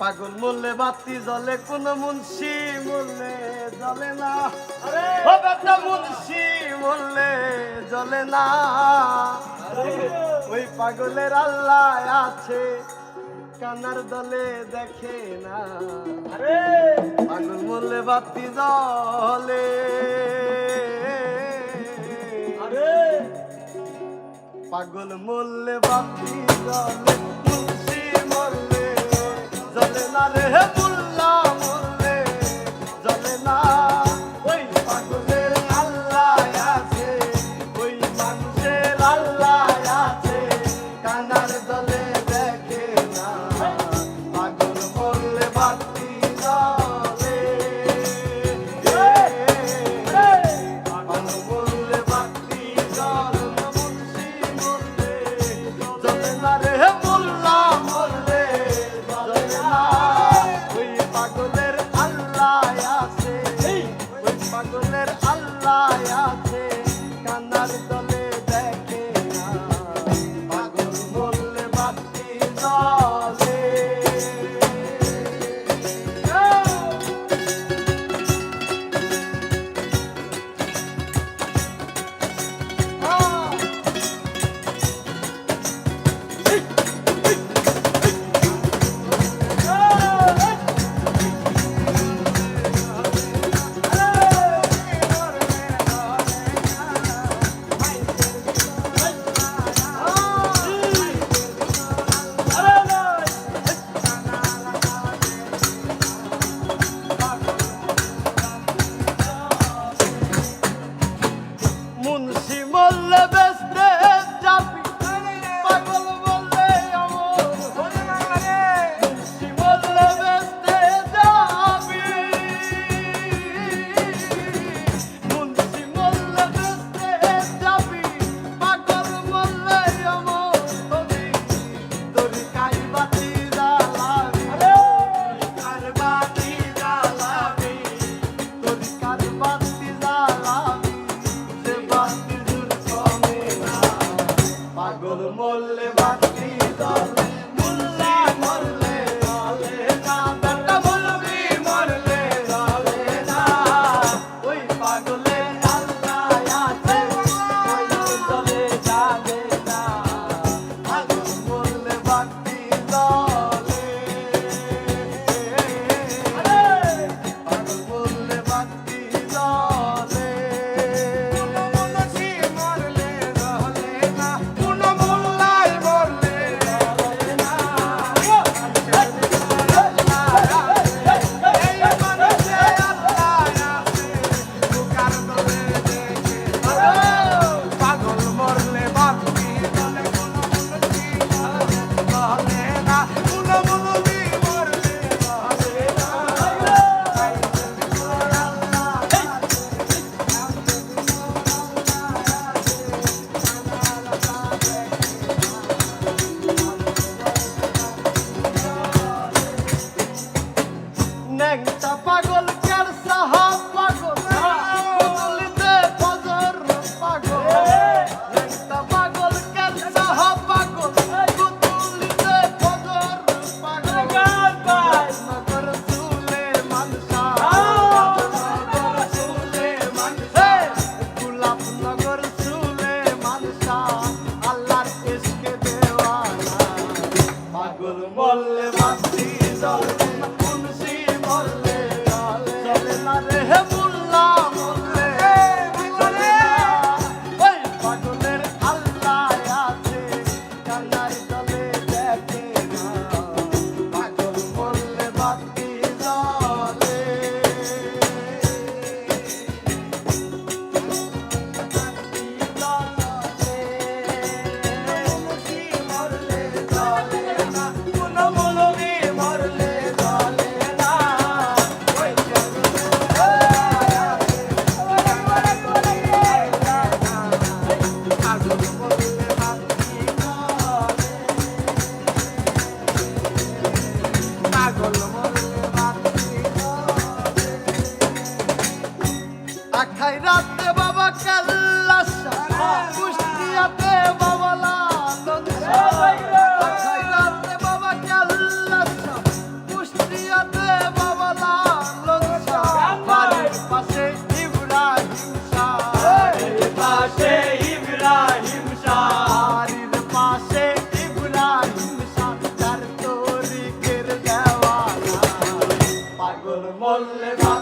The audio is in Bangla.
পাগল মরলে বাতি জ্বলে, কোন মুন্সি মরলে জ্বলে না। ও বেটা মুন্সি মরলে জ্বলে না। ওই পাগলের আল্লাহ আছে, কানার দলে দেখে না। পাগল মরলে বাতি জ্বলে, পাগল মরলে বাতি জ্বলে, মুন্সি মরলে জ্বলে না রে, মুল্লা মরলে জ্বলে না। ওই পাগলের আল্লাহ আছে, ওই মানুষের আল্লাহ আছে, কানার দলে দেখে না। পাগল মরলে বাতি জ্বলে, পাগল মরলে বাতি জ্বলে, মুন্সি মরলে জ্বলে না রে, মুল্লা মরলে জ্বলে না। ওই মরলে